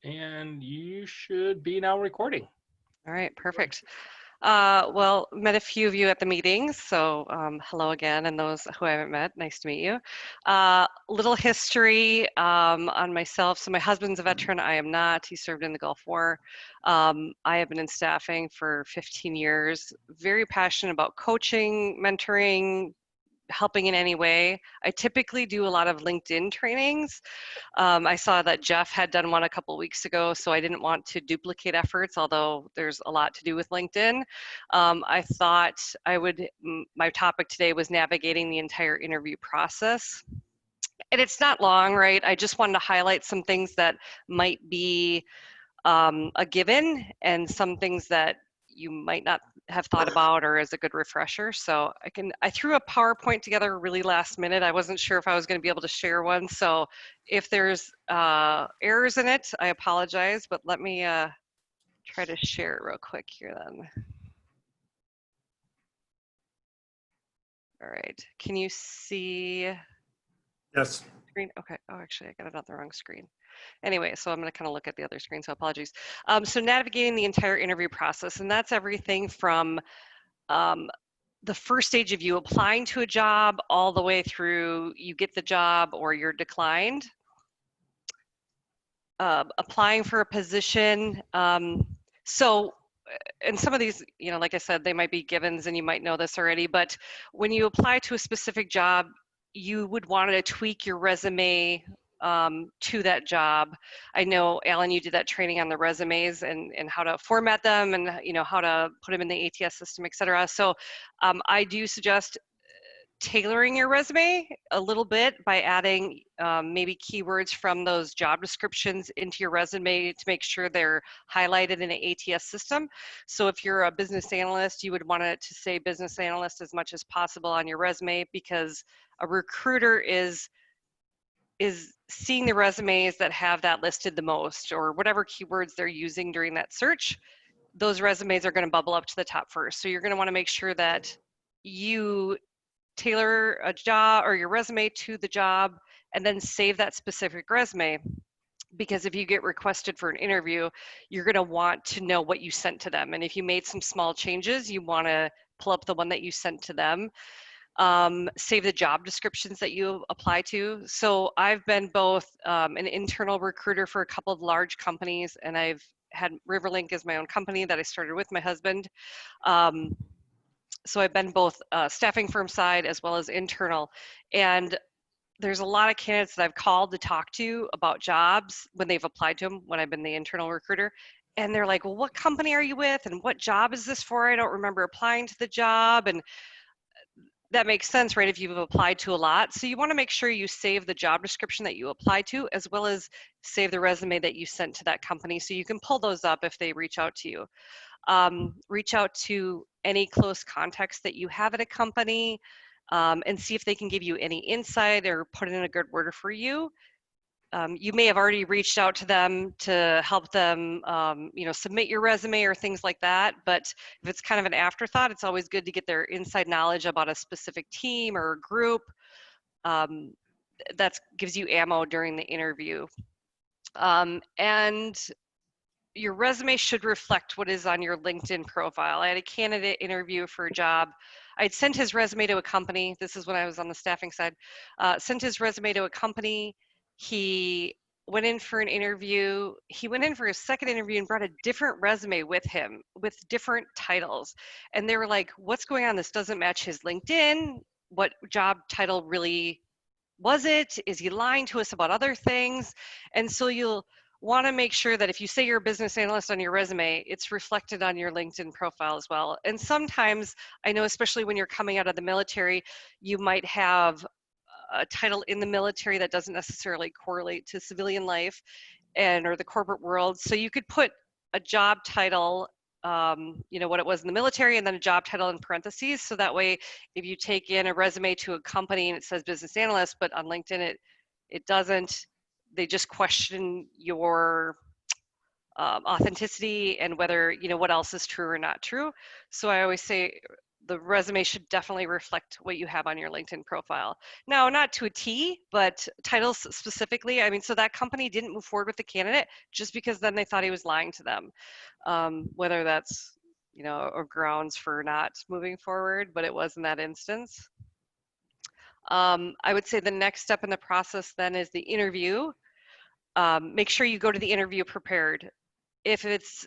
And you should be now recording. All right, perfect. Well, met a few of you at the meetings, so hello again, and those who I haven't met, nice to meet you. Little history on myself. So my husband's a veteran, I am not. He served in the Gulf War. I have been in staffing for 15 years, very passionate about coaching, mentoring, helping in any way. I typically do a lot of LinkedIn trainings. I saw that Jeff had done one a couple weeks ago, so I didn't want to duplicate efforts, although there's a lot to do with LinkedIn. I thought my topic today was navigating the entire interview process. And it's not long, right? I just wanted to highlight some things that might be a given and some things that you might not have thought about or as a good refresher. So I threw a PowerPoint together really last minute. I wasn't sure if I was going to be able to share one. So if there's errors in it, I apologize, but let me try to share it real quick here then. All right, can you see Yes. screen? Okay, oh, actually I got it on the wrong screen. Anyway, so I'm going to kind of look at the other screen, so apologies. So navigating the entire interview process, and that's everything from um, the first stage of you applying to a job all the way through you get the job or you're declined. Applying for a position. And some of these, like I said, they might be givens and you might know this already, but when you apply to a specific job, you would want to tweak your resume to that job. I know, Alan, you did that training on the resumes and how to format them and how to put them in the ATS system, et cetera. So I do suggest tailoring your resume a little bit by adding maybe keywords from those job descriptions into your resume to make sure they're highlighted in an ATS system. So if you're a business analyst, you would want it to say business analyst as much as possible on your resume, because a recruiter is seeing the resumes that have that listed the most, or whatever keywords they're using during that search. Those resumes are going to bubble up to the top first. So you're going to want to make sure that you tailor a job or your resume to the job and then save that specific resume, because if you get requested for an interview, you're going to want to know what you sent to them, and if you made some small changes, you want to pull up the one that you sent to them. Save the job descriptions that you apply to. So I've been both an internal recruiter for a couple of large companies, and I've had Riverlink as my own company that I started with my husband. So I've been both staffing firm side as well as internal. And there's a lot of candidates that I've called to talk to about jobs when they've applied to them, when I've been the internal recruiter. And they're like, well, what company are you with? And what job is this for? I don't remember applying to the job. And that makes sense, right, if you've applied to a lot. So you want to make sure you save the job description that you applied to, as well as save the resume that you sent to that company, so you can pull those up if they reach out to you. Reach out to any close contacts that you have at a company, and see if they can give you any insight or put in a good word for you. You may have already reached out to them to help them, submit your resume or things like that. But if it's kind of an afterthought, it's always good to get their inside knowledge about a specific team or a group. That gives you ammo during the interview. And your resume should reflect what is on your LinkedIn profile. I had a candidate interview for a job. I'd sent his resume to a company. This is when I was on the staffing side. Sent his resume to a company. He went in for an interview. He went in for his second interview and brought a different resume with him with different titles. And they were like, what's going on? This doesn't match his LinkedIn. What job title really was it? Is he lying to us about other things? And so you'll want to make sure that if you say you're a business analyst on your resume, it's reflected on your LinkedIn profile as well. And sometimes, I know, especially when you're coming out of the military, you might have a title in the military that doesn't necessarily correlate to civilian life or the corporate world. So you could put a job title, what it was in the military, and then a job title in parentheses. So that way, if you take in a resume to a company and it says business analyst, but on LinkedIn it doesn't, they just question your authenticity and whether, what else is true or not true. So I always say, the resume should definitely reflect what you have on your LinkedIn profile. Now, not to a T, but titles specifically. I mean, so that company didn't move forward with the candidate just because then they thought he was lying to them. Whether that's, you know, or grounds for not moving forward, but it was in that instance. I would say the next step in the process then is the interview. Make sure you go to the interview prepared. If it's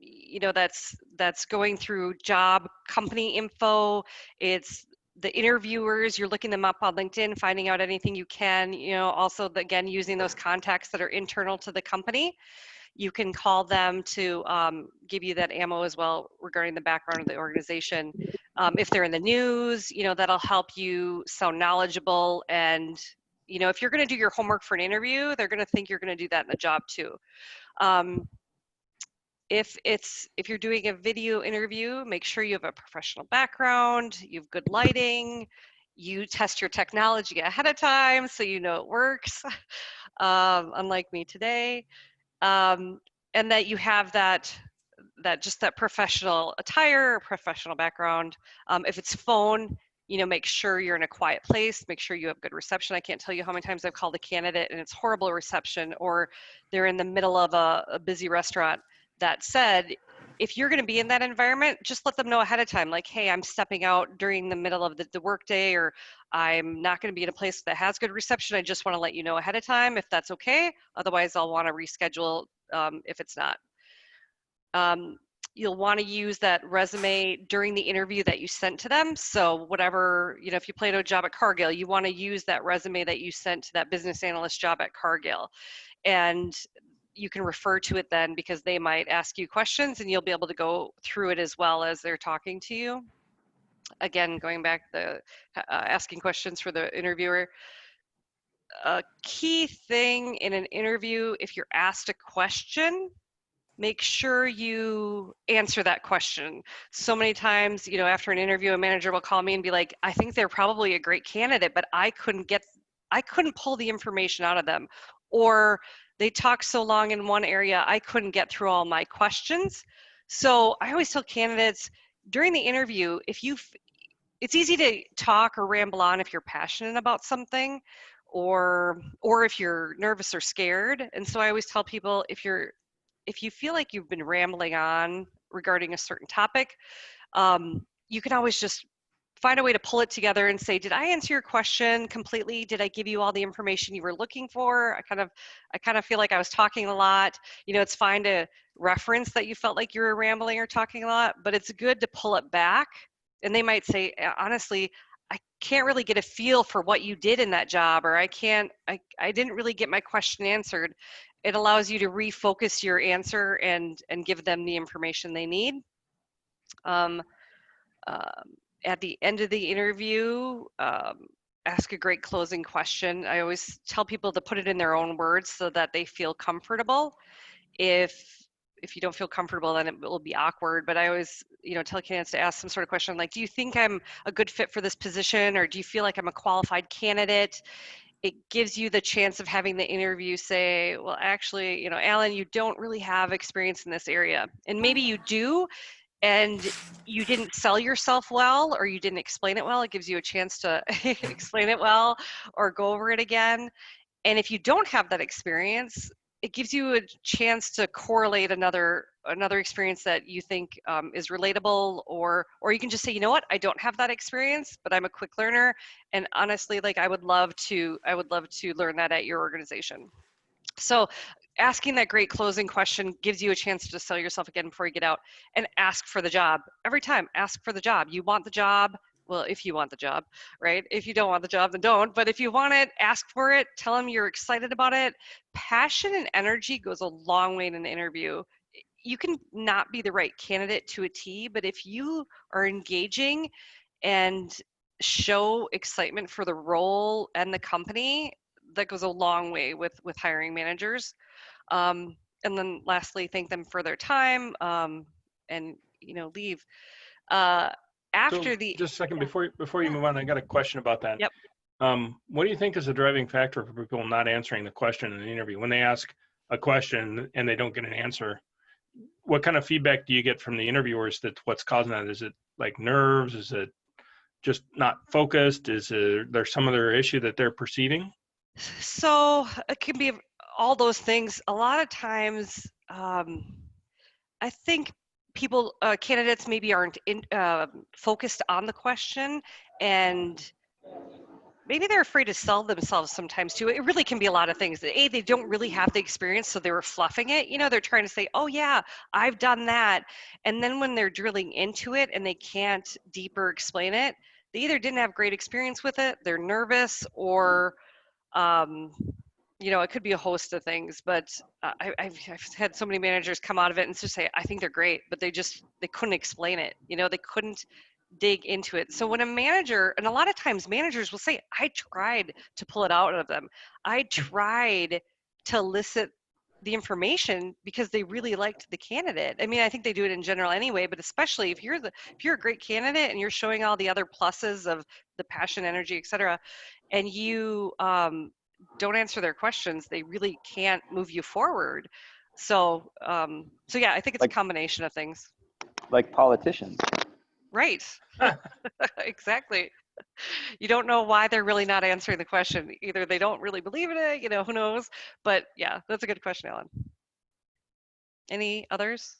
you know, that's going through job company info, it's the interviewers, you're looking them up on LinkedIn, finding out anything you can, you know, also again using those contacts that are internal to the company. You can call them to give you that ammo as well regarding the background of the organization. If they're in the news, you know, that'll help you sound knowledgeable. And, you know, if you're going to do your homework for an interview, they're going to think you're going to do that in the job too. If you're doing a video interview, make sure you have a professional background, you have good lighting, you test your technology ahead of time so you know it works, unlike me today. And that you have that just that professional attire, professional background. If it's phone, you know, make sure you're in a quiet place, make sure you have good reception. I can't tell you how many times I've called a candidate and it's horrible reception, or they're in the middle of a busy restaurant. That said, if you're going to be in that environment, just let them know ahead of time, like, hey, I'm stepping out during the middle of the workday, or I'm not going to be in a place that has good reception. I just want to let you know ahead of time if that's okay. Otherwise, I'll want to reschedule if it's not. You'll want to use that resume during the interview that you sent to them. So whatever, you know, if you played a job at Cargill, you want to use that resume that you sent to that business analyst job at Cargill. And you can refer to it then, because they might ask you questions and you'll be able to go through it as well as they're talking to you. Again, going back to asking questions for the interviewer. A key thing in an interview, if you're asked a question, make sure you answer that question. So many times, you know, after an interview, a manager will call me and be like, I think they're probably a great candidate, but I couldn't pull the information out of them. Or they talk so long in one area, I couldn't get through all my questions. So I always tell candidates during the interview, it's easy to talk or ramble on if you're passionate about something, or if you're nervous or scared. And so I always tell people, if you feel like you've been rambling on regarding a certain topic, you can always just find a way to pull it together and say, did I answer your question completely? Did I give you all the information you were looking for? I kind of feel like I was talking a lot. You know, it's fine to reference that you felt like you were rambling or talking a lot, but it's good to pull it back. And they might say, honestly, I can't really get a feel for what you did in that job, or I didn't really get my question answered. It allows you to refocus your answer and give them the information they need. At the end of the interview, ask a great closing question. I always tell people to put it in their own words so that they feel comfortable. If you don't feel comfortable, then it will be awkward. But I always, you know, tell candidates to ask some sort of question like, do you think I'm a good fit for this position? Or do you feel like I'm a qualified candidate? It gives you the chance of having the interview say, well, actually, you know, Alan, you don't really have experience in this area. And maybe you do, and you didn't sell yourself well, or you didn't explain it well. It gives you a chance to explain it well or go over it again. And if you don't have that experience, it gives you a chance to correlate another experience that you think is relatable, or you can just say, you know what, I don't have that experience, but I'm a quick learner, and honestly, like, I would love to learn that at your organization. So asking that great closing question gives you a chance to sell yourself again before you get out. And ask for the job. Every time, ask for the job. You want the job. Well, if you want the job, right? If you don't want the job, then don't. But if you want it, ask for it. Tell them you're excited about it. Passion and energy goes a long way in an interview. You can not be the right candidate to a T, but if you are engaging and show excitement for the role and the company, that goes a long way with hiring managers. And then lastly, thank them for their time, and, you know, leave. After So the, just a second, yeah, before you yeah, move on, I got a question about that. yep. What do you think is the driving factor for people not answering the question in the interview? When they ask a question and they don't get an answer, what kind of feedback do you get from the interviewers that what's causing that? Is it like nerves? Is it just not focused? Is there some other issue that they're perceiving? So it can be all those things. A lot of times, I think candidates maybe aren't focused on the question, and maybe they're afraid to sell themselves sometimes too. It really can be a lot of things. They don't really have the experience, so they were fluffing it. They're trying to say, oh yeah, I've done that. And then when they're drilling into it and they can't deeper explain it, they either didn't have great experience with it, they're nervous, or um, it could be a host of things. But I've had so many managers come out of it and just say, I think they're great, but they couldn't explain it. They couldn't dig into it. So when a manager, and a lot of times managers will say, I tried to pull it out of them. I tried to elicit the information because they really liked the candidate. I mean, I think they do it in general anyway, but especially if you're a great candidate and you're showing all the other pluses of the passion, energy, etc., and you don't answer their questions, they really can't move you forward. So yeah, I think it's a combination of things. Like politicians. Right. Exactly. You don't know why they're really not answering the question. Either they don't really believe in it, who knows? But yeah, that's a good question, Ellen. Any others?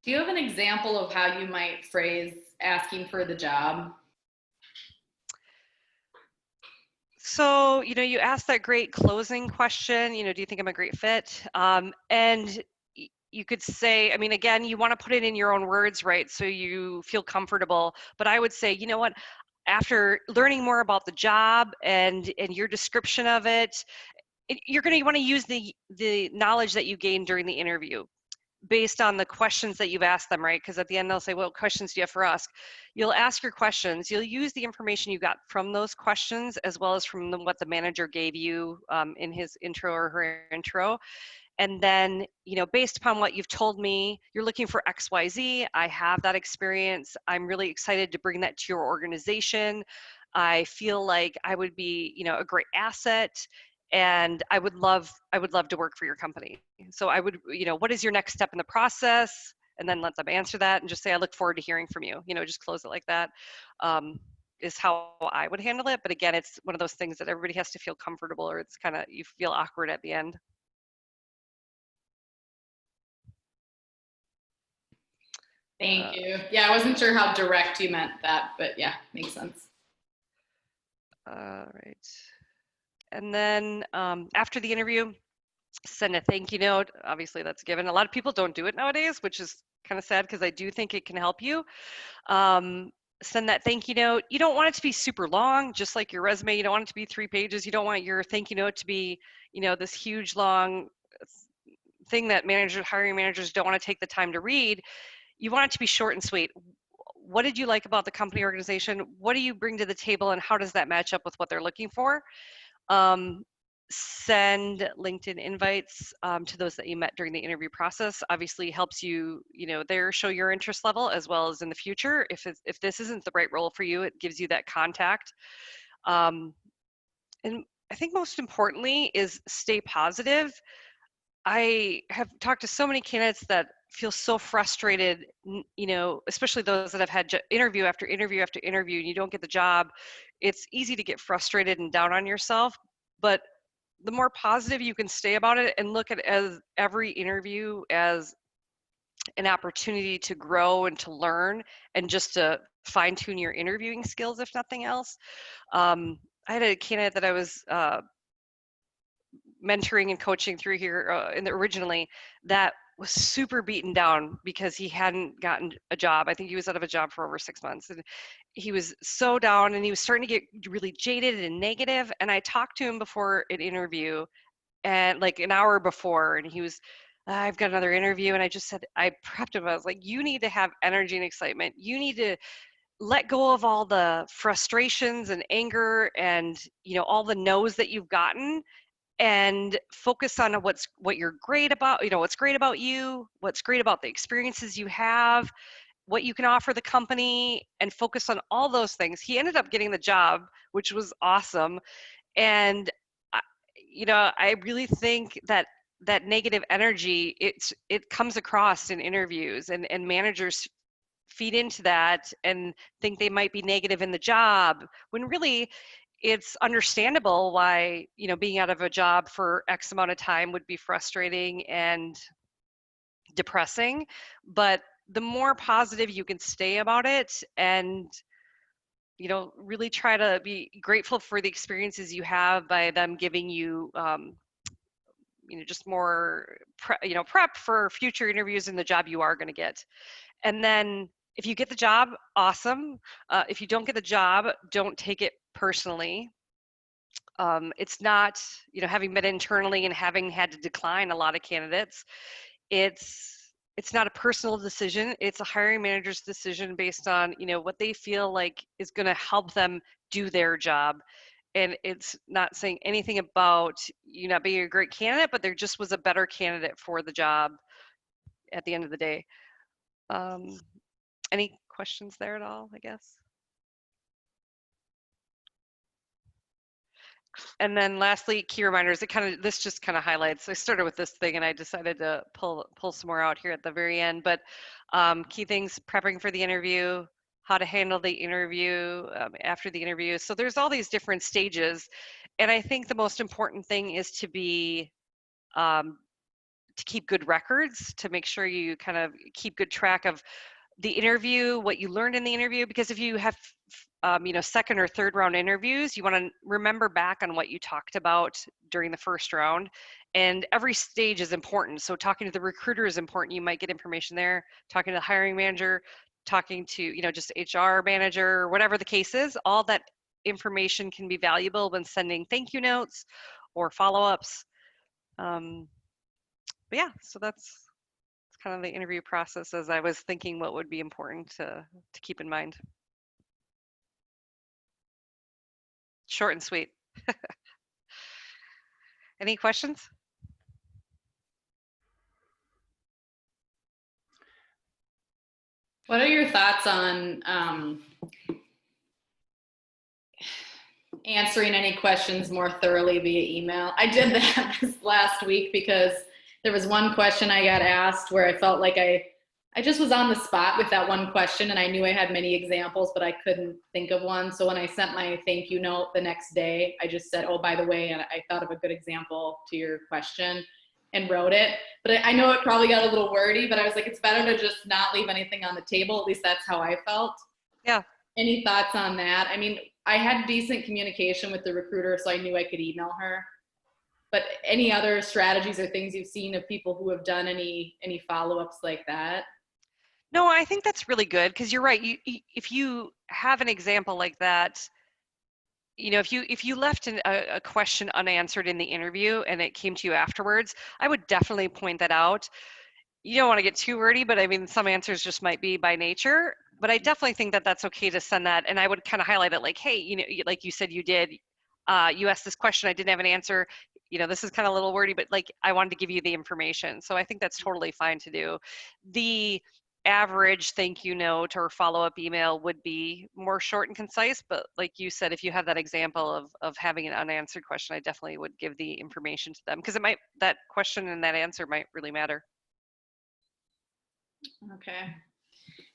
Do you have an example of how you might phrase asking for the job? So, you asked that great closing question, do you think I'm a great fit? And you could say, I mean, again, you want to put it in your own words, right? So you feel comfortable. But I would say, you know what? After learning more about the job and your description of it, you're going to want to use the knowledge that you gained during the interview based on the questions that you've asked them, right? Because at the end they'll say, well, what questions do you have for us? You'll ask your questions. You'll use the information you got from those questions as well as from what the manager gave you in his intro or her intro. And then, based upon what you've told me, you're looking for XYZ. I have that experience. I'm really excited to bring that to your organization. I feel like I would be, a great asset, and I would love to work for your company. So I would, what is your next step in the process? And then let them answer that and just say, I look forward to hearing from you. Just close it like that. Is how I would handle it. But again, it's one of those things that everybody has to feel comfortable, or it's kind of, you feel awkward at the end. Thank you. Yeah, I wasn't sure how direct you meant that, but yeah, makes sense. All right. And then after the interview, send a thank you note. Obviously, that's given. A lot of people don't do it nowadays, which is kind of sad because I do think it can help you. Send that thank you note. You don't want it to be super long, just like your resume. You don't want it to be 3 pages. You don't want your thank you note to be, this huge, long thing that hiring managers don't want to take the time to read. You want it to be short and sweet. What did you like about the company organization? What do you bring to the table, and how does that match up with what they're looking for? Send LinkedIn invites to those that you met during the interview process. Obviously helps you, there show your interest level, as well as in the future. If this isn't the right role for you, it gives you that contact. And I think most importantly is stay positive. I have talked to so many candidates that feel so frustrated, especially those that have had interview after interview after interview, and you don't get the job. It's easy to get frustrated and down on yourself, but the more positive you can stay about it and look at every interview as an opportunity to grow and to learn and just to fine tune your interviewing skills, if nothing else. I had a candidate that I was mentoring and coaching through here originally that was super beaten down because he hadn't gotten a job. I think he was out of a job for over 6 months, and he was so down and he was starting to get really jaded and negative. And I talked to him before an interview, and like an hour before, and he was, I've got another interview. And I just said, I prepped him. I was like, you need to have energy and excitement. You need to let go of all the frustrations and anger and, all the no's that you've gotten, and focus on what you're great about, what's great about you, what's great about the experiences you have, what you can offer the company, and focus on all those things. He ended up getting the job, which was awesome. And I really think that negative energy, it comes across in interviews, and managers feed into that and think they might be negative in the job, when really it's understandable why, you know, being out of a job for X amount of time would be frustrating and depressing. But the more positive you can stay about it, and you know, really try to be grateful for the experiences you have by them giving you, you know, just more prep for future interviews in the job you are going to get. And then if you get the job, awesome. If you don't get the job, don't take it personally. It's not, you know, having been internally and having had to decline a lot of candidates, it's not a personal decision. It's a hiring manager's decision based on, you know, what they feel like is going to help them do their job. And it's not saying anything about you not being a great candidate, but there just was a better candidate for the job at the end of the day. Any questions there at all, I guess? And then lastly, key reminders. This just kind of highlights. I started with this thing and I decided to pull some more out here at the very end. But key things: prepping for the interview, how to handle the interview, after the interview. So there's all these different stages, and I think the most important thing is to be to keep good records, to make sure you kind of keep good track of the interview, what you learned in the interview, because if you have you know, second or third round interviews, you want to remember back on what you talked about during the first round. And every stage is important. So talking to the recruiter is important. You might get information there. Talking to the hiring manager, talking to, you know, just HR manager, whatever the case is, all that information can be valuable when sending thank you notes or follow-ups. But yeah, so that's kind of the interview process as I was thinking what would be important to keep in mind. Short and sweet. Any questions? What are your thoughts on answering any questions more thoroughly via email? I did that this last week because there was one question I got asked where I felt like I just was on the spot with that one question, and I knew I had many examples, but I couldn't think of one. So when I sent my thank you note the next day, I just said, oh, by the way, and I thought of a good example to your question and wrote it. But I know it probably got a little wordy, but I was like, it's better to just not leave anything on the table. At least that's how I felt. Yeah. Any thoughts on that? I mean, I had decent communication with the recruiter, so I knew I could email her. But any other strategies or things you've seen of people who have done any follow-ups like that? No, I think that's really good, because you're right. If you have an example like that, you know, if you left a question unanswered in the interview and it came to you afterwards, I would definitely point that out. You don't want to get too wordy, but I mean, some answers just might be by nature. But I definitely think that that's okay to send that, and I would kind of highlight it like, hey, you know, like you said you did. You asked this question, I didn't have an answer. You know, this is kind of a little wordy, but like I wanted to give you the information. So I think that's totally fine to do. The average thank you note or follow-up email would be more short and concise, but like you said, if you have that example of having an unanswered question, I definitely would give the information to them, because that question and that answer might really matter. Okay.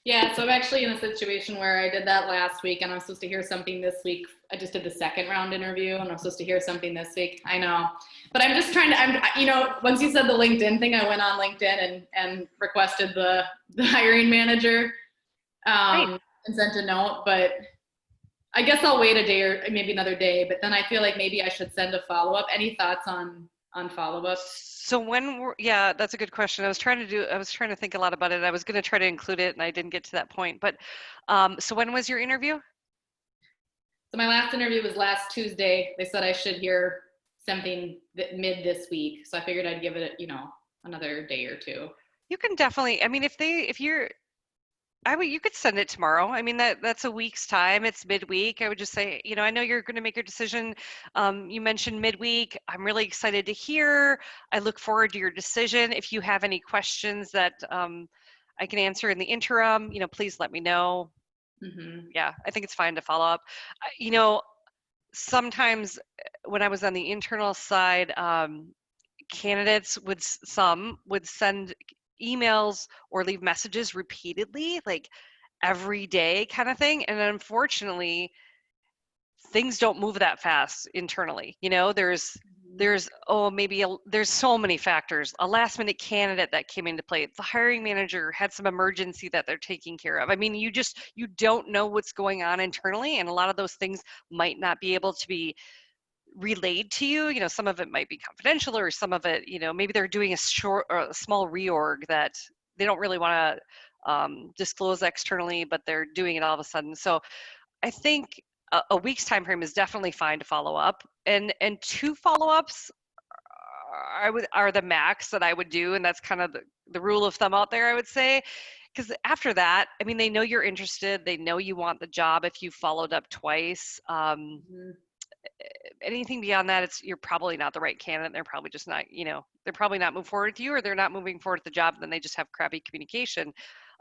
Yeah, so I'm actually in a situation where I did that last week and I'm supposed to hear something this week. I just did the second round interview and I'm supposed to hear something this week. I know, but I'm just trying to, you know, once you said the LinkedIn thing, I went on LinkedIn and requested the hiring manager and sent a note, but I guess I'll wait a day or maybe another day, but then I feel like maybe I should send a follow-up. Any thoughts on follow-ups? So yeah, that's a good question. I was trying to think a lot about it. I was going to try to include it and I didn't get to that point, but so when was your interview? So my last interview was last Tuesday. They said I should hear something mid this week. So I figured I'd give it, you know, another day or two. You can definitely, I mean, you could send it tomorrow. I mean, that's a week's time. It's midweek. I would just say, you know, I know you're going to make your decision. You mentioned midweek. I'm really excited to hear. I look forward to your decision. If you have any questions that I can answer in the interim, you know, please let me know. Mm-hmm. Yeah, I think it's fine to follow up. You know, sometimes when I was on the internal side, candidates would send emails or leave messages repeatedly, like every day kind of thing. And unfortunately, things don't move that fast internally. There's there's so many factors. A last minute candidate that came into play. The hiring manager had some emergency that they're taking care of. I mean, you don't know what's going on internally, and a lot of those things might not be able to be relayed to you. Some of it might be confidential, or some of it, maybe they're doing a small reorg that they don't really want to disclose externally, but they're doing it all of a sudden. So I think a week's time frame is definitely fine to follow up, and 2 follow-ups are the max that I would do, and that's kind of the rule of thumb out there, I would say. Because after that, I mean, they know you're interested, they know you want the job if you followed up twice. Anything beyond that, you're probably not the right candidate. They're probably just not, they're probably not moving forward with you, or they're not moving forward with the job, and then they just have crappy communication.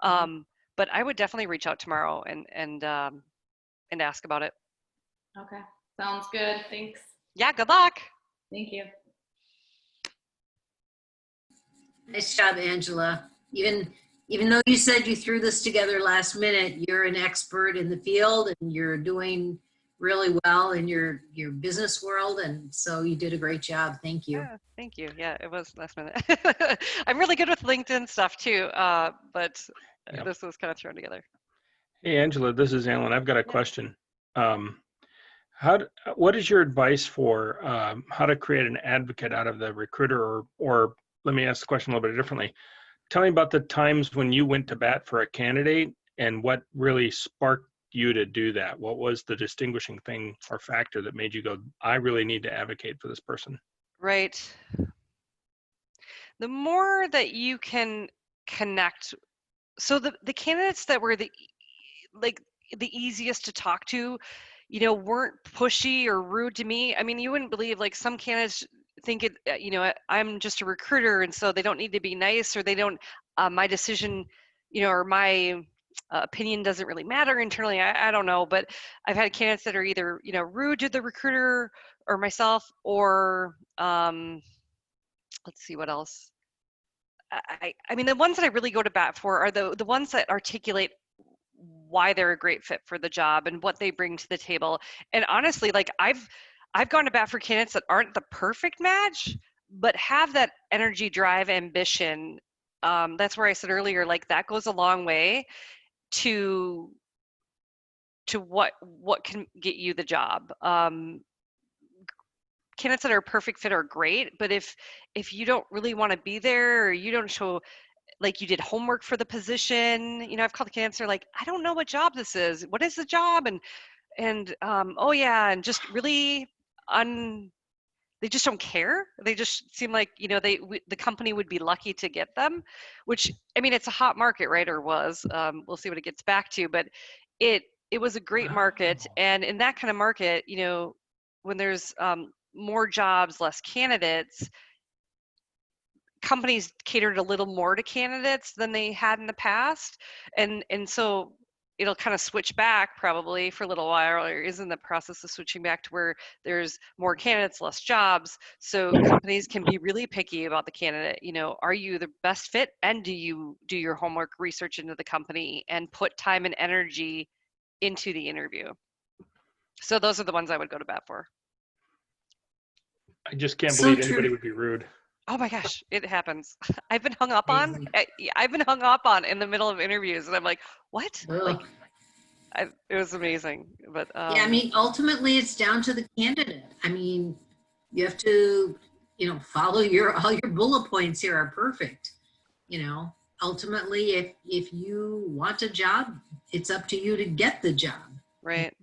But I would definitely reach out tomorrow and ask about it. Okay, sounds good. Thanks. Yeah, good luck. Thank you. Nice job, Angela. Even though you said you threw this together last minute, you're an expert in the field and you're doing really well in your business world, and so you did a great job. Thank you. Yeah, thank you. Yeah, it was last minute. I'm really good with LinkedIn stuff too, but Yep. this was kind of thrown together. Hey, Angela, this is Alan. I've got a question. What is your advice for how to create an advocate out of the recruiter, or let me ask the question a little bit differently. Tell me about the times when you went to bat for a candidate and what really sparked you to do that. What was the distinguishing thing or factor that made you go, I really need to advocate for this person? Right. The more that you can connect, so the candidates that were the easiest to talk to, weren't pushy or rude to me. I mean, you wouldn't believe, like, some candidates think I'm just a recruiter, and so they don't need to be nice, or they don't, my decision, or my opinion doesn't really matter internally. I don't know, but I've had candidates that are either, rude to the recruiter or myself, or let's see what else. I mean, the ones that I really go to bat for are the ones that articulate why they're a great fit for the job and what they bring to the table. And honestly, like, I've gone to bat for candidates that aren't the perfect match, but have that energy, drive, ambition. That's where I said earlier, like, that goes a long way to what can get you the job. Candidates that are a perfect fit are great, but if you don't really want to be there, or you don't show like you did homework for the position, I've called the candidates, they're like, I don't know what job this is. What is the job? And oh yeah, and just really they just don't care. They just seem like, the company would be lucky to get them, which, I mean, it's a hot market, right? Or was. We'll see what it gets back to, but it was a great market. And in that kind of market, when there's more jobs, less candidates, companies catered a little more to candidates than they had in the past. And so it'll kind of switch back probably for a little while, or is in the process of switching back to where there's more candidates, less jobs. So companies can be really picky about the candidate. Are you the best fit? And do you do your homework, research into the company, and put time and energy into the interview? So those are the ones I would go to bat for. I just can't So believe true. anybody would be rude. Oh my gosh, it happens. I've been hung up on. I've been hung up on in the middle of interviews, and I'm like, what? Ugh. It was amazing. But Yeah, I mean, ultimately it's down to the candidate. I mean, you have to, follow all your bullet points here are perfect. Ultimately, if you want a job, it's up to you to get the job. right.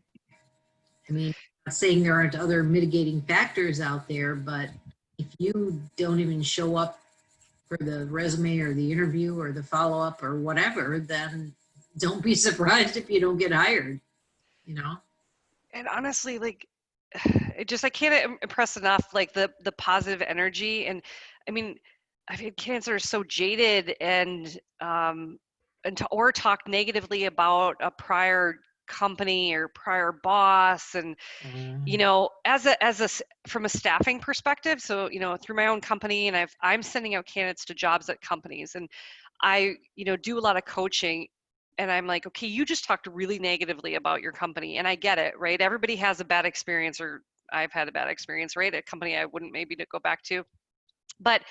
I mean, I'm not saying there aren't other mitigating factors out there, but if you don't even show up for the resume or the interview or the follow-up or whatever, then don't be surprised if you don't get hired, And honestly, like, I can't impress enough, like, the positive energy. And I mean, I've had candidates that are so jaded and or talk negatively about a prior company or prior boss, and from a staffing perspective, so through my own company, and I'm sending out candidates to jobs at companies, and I do a lot of coaching. and I'm like, okay, you just talked really negatively about your company, and I get it, right? Everybody has a bad experience, or I've had a bad experience, right? A company I wouldn't maybe to go back to, but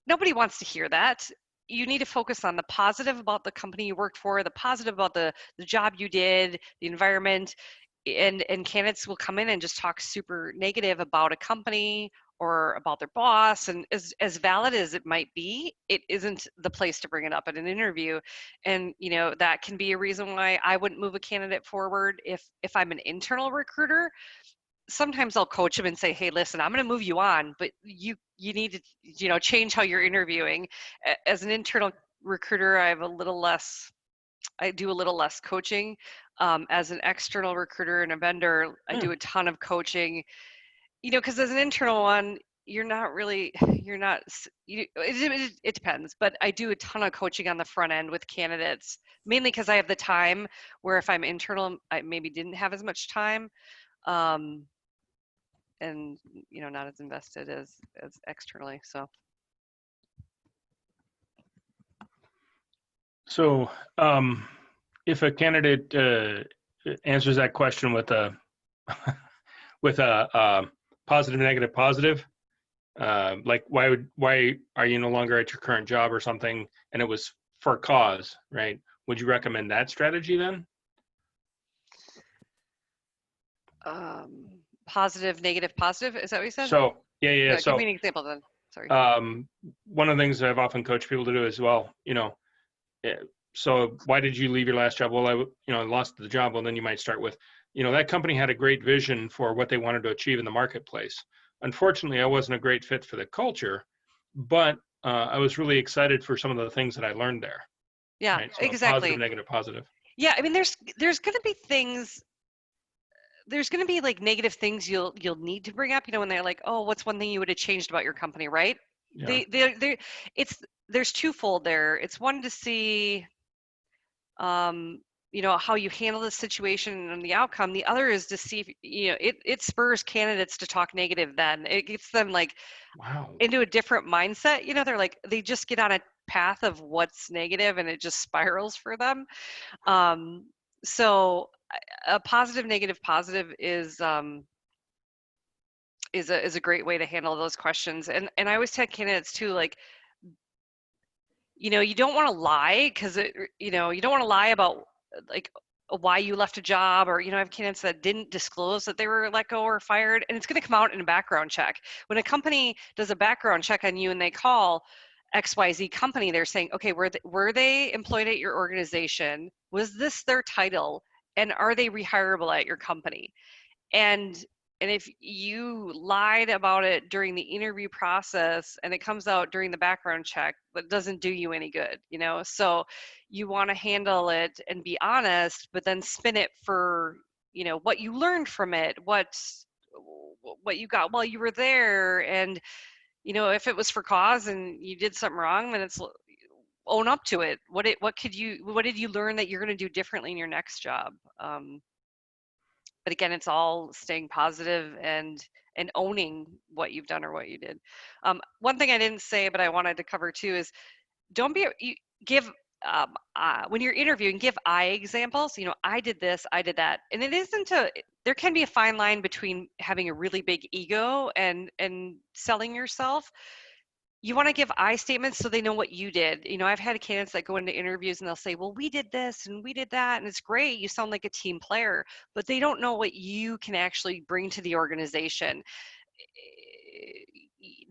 nobody wants to hear that. You need to focus on the positive about the company you worked for, the positive about the job you did, the environment, and candidates will come in and just talk super negative about a company or about their boss, and as valid as it might be, it isn't the place to bring it up at an interview. And that can be a reason why I wouldn't move a candidate forward if I'm an internal recruiter. Sometimes I'll coach them and say, hey, listen, I'm going to move you on, but you need to change how you're interviewing. As an internal recruiter, I do a little less coaching. As an external recruiter and a vendor, I do a ton of coaching, because as an internal one, you're not, it depends, but I do a ton of coaching on the front end with candidates, mainly because I have the time, where if I'm internal, I maybe didn't have as much time. And not as invested as externally. So if a candidate answers that question with a with a positive, negative, positive, like why are you no longer at your current job or something, and it was for a cause, right? Would you recommend that strategy then? Positive, negative, positive, is that what you said? So yeah. Give So me an example then. Sorry. one of the things that I've often coached people to do as well, so why did you leave your last job? Well, I lost the job. Well, then you might start with, that company had a great vision for what they wanted to achieve in the marketplace. Unfortunately, I wasn't a great fit for the culture, but I was really excited for some of the things that I learned there. Yeah, right? So exactly. Positive, negative, positive. Yeah, I mean, there's going to be things. There's going to be like negative things you'll need to bring up. When they're like, oh, what's one thing you would have changed about your company, right? Yeah. There's twofold there. It's one to see how you handle the situation and the outcome. The other is to see if, it spurs candidates to talk negative. Then it gets them like into a different mindset. They're like, they just get on a path of what's negative and it just spirals for them. So a positive, negative, positive is a great way to handle those questions. And I always tell candidates too, like, you don't want to lie, because you don't want to lie about like why you left a job, or I have candidates that didn't disclose that they were let go or fired, and it's going to come out in a background check. When a company does a background check on you and they call XYZ company, they're saying, okay, were they employed at your organization? Was this their title? And are they rehirable at your company? And if you lied about it during the interview process and it comes out during the background check, that doesn't do you any good, So you want to handle it and be honest, but then spin it for, what you learned from it, what you got while you were there. And, if it was for cause and you did something wrong, then it's own up to it. What did you learn that you're going to do differently in your next job? But again, it's all staying positive and owning what you've done or what you did. One thing I didn't say, but I wanted to cover too, is give when you're interviewing, give I examples. I did this, I did that, and there can be a fine line between having a really big ego and selling yourself. You want to give I statements so they know what you did. I've had candidates that go into interviews and they'll say, well, we did this and we did that, and it's great. You sound like a team player, but they don't know what you can actually bring to the organization.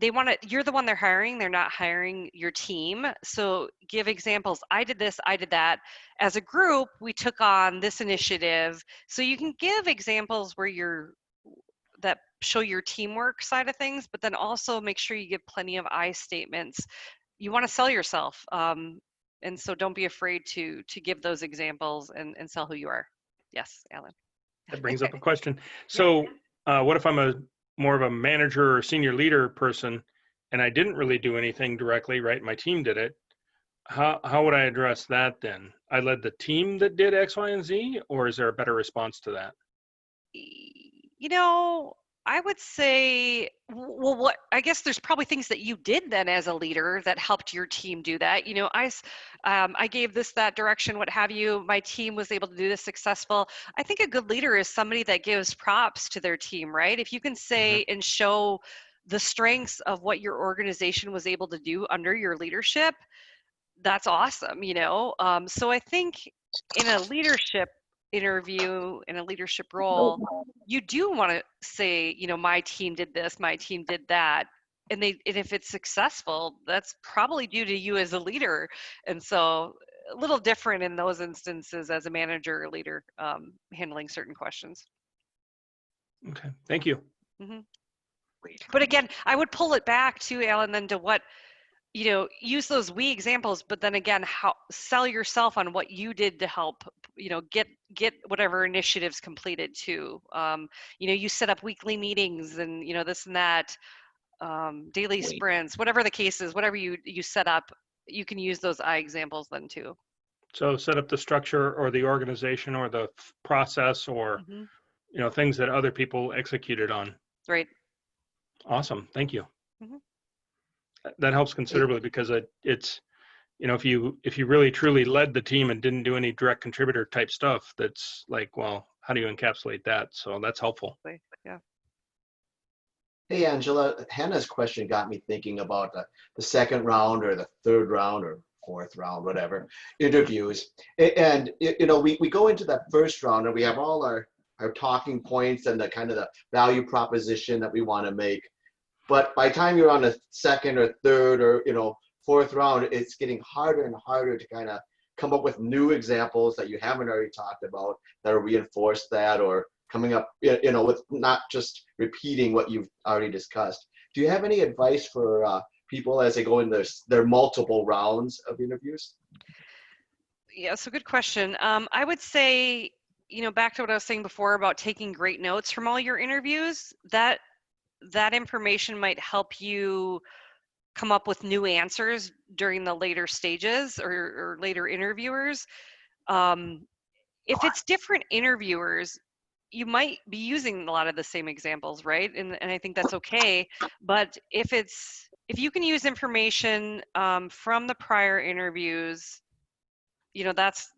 You're the one they're hiring. They're not hiring your team. So give examples. I did this, I did that. As a group, we took on this initiative. So you can give examples that show your teamwork side of things, but then also make sure you give plenty of I statements. You want to sell yourself. And so don't be afraid to give those examples and sell who you are. Yes, Alan. That brings up a question. So what if I'm more of a manager or senior leader person and I didn't really do anything directly, right? My team did it. How would I address that then? I led the team that did X, Y, and Z, or is there a better response to that? I would say, well, what I guess there's probably things that you did then as a leader that helped your team do that. You know, I gave this that direction, what have you. My team was able to do this successful. I think a good leader is somebody that gives props to their team, right? If you can say and show the strengths of what your organization was able to do under your leadership, that's awesome, you know? So I think in a leadership interview, in a leadership role, you do want to say, you know, my team did this, my team did that. And if it's successful, that's probably due to you as a leader. And so a little different in those instances as a manager or leader, handling certain questions. Okay, thank you. But again, I would pull it back to Alan, then to what, you know, use those we examples, but then again, how sell yourself on what you did to help, you know, get whatever initiatives completed too. You know, you set up weekly meetings and, you know, this and that, daily sprints, whatever the case is, whatever you set up, you can use those I examples then too. So set up the structure or the organization or the process or, you know, things that other people executed on. Right. Awesome. Thank you. That helps considerably because it's, you know, if you really truly led the team and didn't do any direct contributor type stuff, that's like, well, how do you encapsulate that? So that's helpful. Yeah. Hey, Angela, Hannah's question got me thinking about the second round or the third round or fourth round, whatever, interviews. And, you know, we go into that first round and we have all our talking points and the kind of the value proposition that we want to make. But by the time you're on the second or third or, you know, fourth round, it's getting harder and harder to kind of come up with new examples that you haven't already talked about that will reinforce that, or coming up, you know, with not just repeating what you've already discussed. Do you have any advice for people as they go in their multiple rounds of interviews? Yeah, so good question. I would say, you know, back to what I was saying before about taking great notes from all your interviews, that information might help you come up with new answers during the later stages or later interviewers. If it's different interviewers, you might be using a lot of the same examples, right? And I think that's okay. But if you can use information from the prior interviews, you know, that's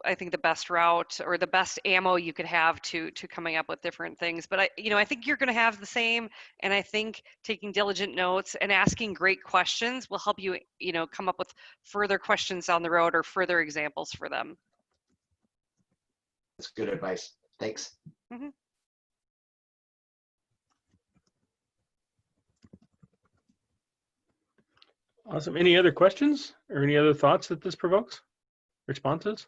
I think the best route or the best ammo you could have to coming up with different things. But I think you're going to have the same, and I think taking diligent notes and asking great questions will help you, you know, come up with further questions down the road or further examples for them. That's good advice. Thanks. Awesome. Any other questions or any other thoughts that this provokes? Responses?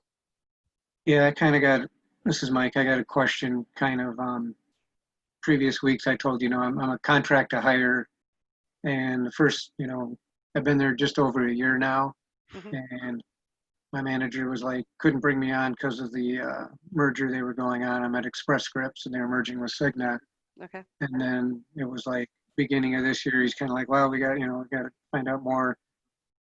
Yeah, this is Mike. I got a question kind of previous weeks. I told, you know, I'm a contract to hire, and the first, you know, I've been there just over a year now, and my manager was like, couldn't bring me on because of the merger they were going on. I'm at Express Scripts and they're merging with Cigna. Okay. And then it was like beginning of this year, he's kind of like, well, we got to find out more.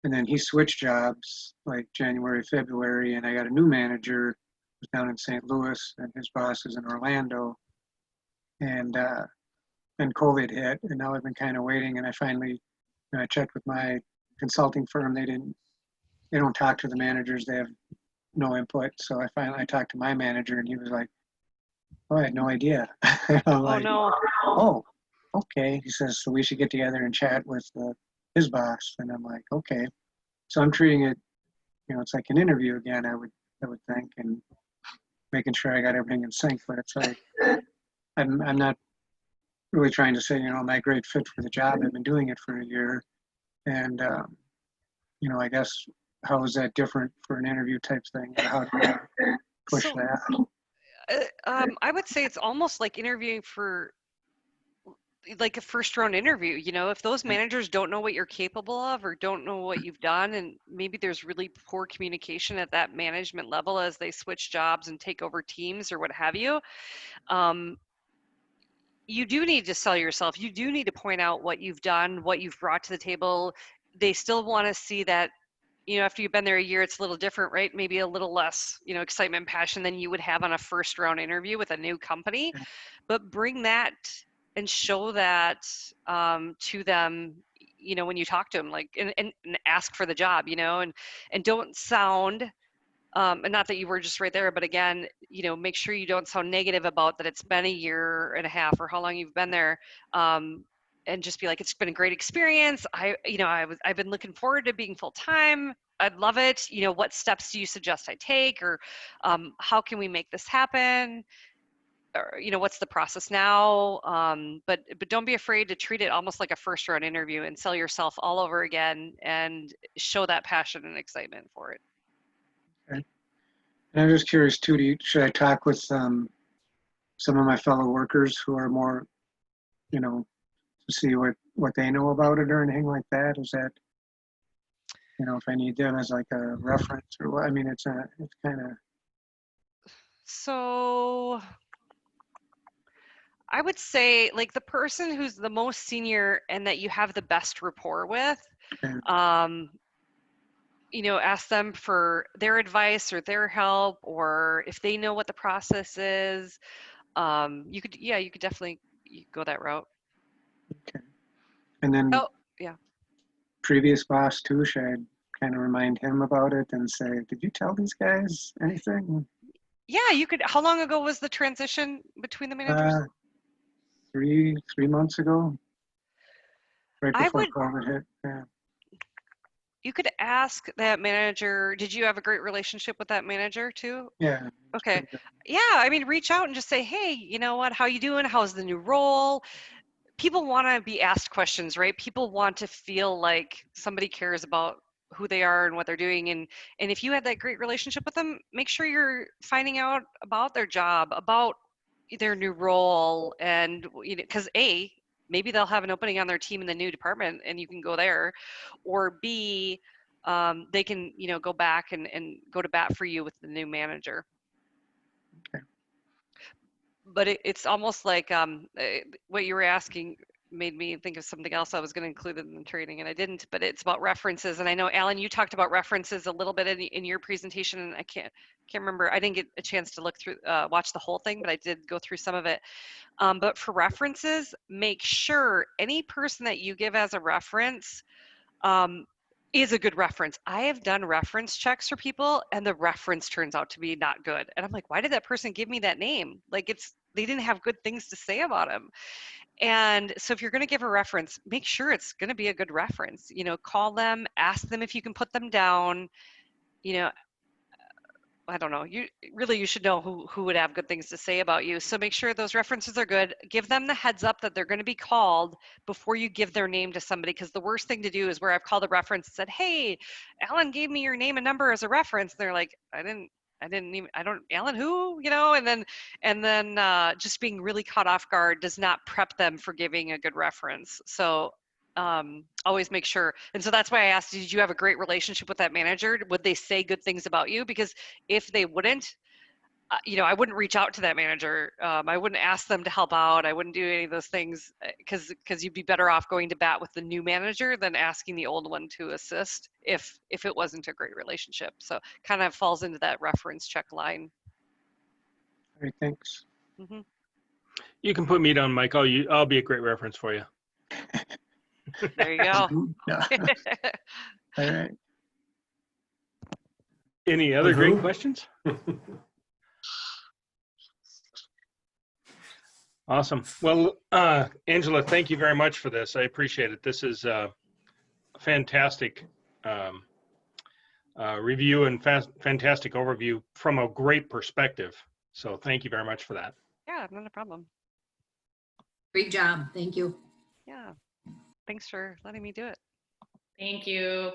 And then he switched jobs like January, February, and I got a new manager who's down in St. Louis, and his boss is in Orlando. And then COVID hit, and now I've been kind of waiting. And I finally, you know, I checked with my consulting firm. They don't talk to the managers. They have no input. So I talked to my manager, and he was like, "Oh, I had no idea." I'm like, no. "Oh, okay." He says, "So we should get together and chat with his boss." And I'm like, "Okay." So I'm treating it, you know, it's like an interview again. I would think, and making sure I got everything in sync. But it's like I'm not really trying to say, you know, am I a great fit for the job? I've been doing it for a year, and you know, I guess how is that different for an interview type thing? How do I push that? I would say it's almost like interviewing for like a first round interview. You know, if those managers don't know what you're capable of or don't know what you've done, and maybe there's really poor communication at that management level as they switch jobs and take over teams or what have you, you do need to sell yourself. You do need to point out what you've done, what you've brought to the table. They still want to see that you know, after you've been there a year, it's a little different, right? Maybe a little less, you know, excitement and passion than you would have on a first round interview with a new company. But bring that and show that to them, you know, when you talk to them, like, and ask for the job, you know, and don't sound, and not that you were just right there, but again, you know, make sure you don't sound negative about that it's been a year and a half or how long you've been there. And just be like, it's been a great experience. I've been looking forward to being full time. I'd love it. You know, what steps do you suggest I take, or how can we make this happen? Or, you know, what's the process now? But don't be afraid to treat it almost like a first round interview and sell yourself all over again and show that passion and excitement for it. Okay. And I'm just curious too, should I talk with some of my fellow workers who are more, you know, to see what they know about it or anything like that? Is that, you know, if I need them as like a reference or what? I mean, it's kind of. So I would say, like, the person who's the most senior and that you have the best rapport with, you know, ask them for their advice or their help, or if they know what the process is. You could definitely go that route. Okay. And then Oh, yeah. previous boss too, should I kind of remind him about it and say, did you tell these guys anything? Yeah, you could. How long ago was the transition between the managers? 3 months ago, right I before would. COVID hit. Yeah. You could ask that manager. Did you have a great relationship with that manager too? Yeah. Okay. Yeah, I mean, reach out and just say, hey, you know what? How you doing? How's the new role? People want to be asked questions, right? People want to feel like somebody cares about who they are and what they're doing. And if you had that great relationship with them, make sure you're finding out about their job, about their new role, and, you know, because maybe they'll have an opening on their team in the new department and you can go there, or B, they can, you know, go back and go to bat for you with the new manager. Okay. But it's almost like what you were asking made me think of something else I was going to include in the training, and I didn't. But it's about references, and I know, Alan, you talked about references a little bit in your presentation, and I can't remember. I didn't get a chance to look through, watch the whole thing, but I did go through some of it. But for references, make sure any person that you give as a reference is a good reference. I have done reference checks for people and the reference turns out to be not good. And I'm like, why did that person give me that name? Like, they didn't have good things to say about him. And so if you're going to give a reference, make sure it's going to be a good reference. You know, call them, ask them if you can put them down. You know, I don't know. You should know who would have good things to say about you. So make sure those references are good. Give them the heads up that they're going to be called before you give their name to somebody. Because the worst thing to do is where I've called a reference and said, "Hey, Alan gave me your name and number as a reference." And they're like, Alan who? You know, and then just being really caught off guard does not prep them for giving a good reference. So always make sure. And so that's why I asked, did you have a great relationship with that manager? Would they say good things about you? Because if they wouldn't, you know, I wouldn't reach out to that manager. I wouldn't ask them to help out. I wouldn't do any of those things because you'd be better off going to bat with the new manager than asking the old one to assist if it wasn't a great relationship. So kind of falls into that reference check line. All right, thanks. Mm-hmm. You can put me down, Mike. I'll be a great reference for you. There you go. Yeah. All right. Any other great questions? Awesome. Well, Angela, thank you very much for this. I appreciate it. This is a fantastic review and fantastic overview from a great perspective. So thank you very much for that. Yeah, not a problem. Great job. Thank you. Yeah. Thanks for letting me do it. Thank you.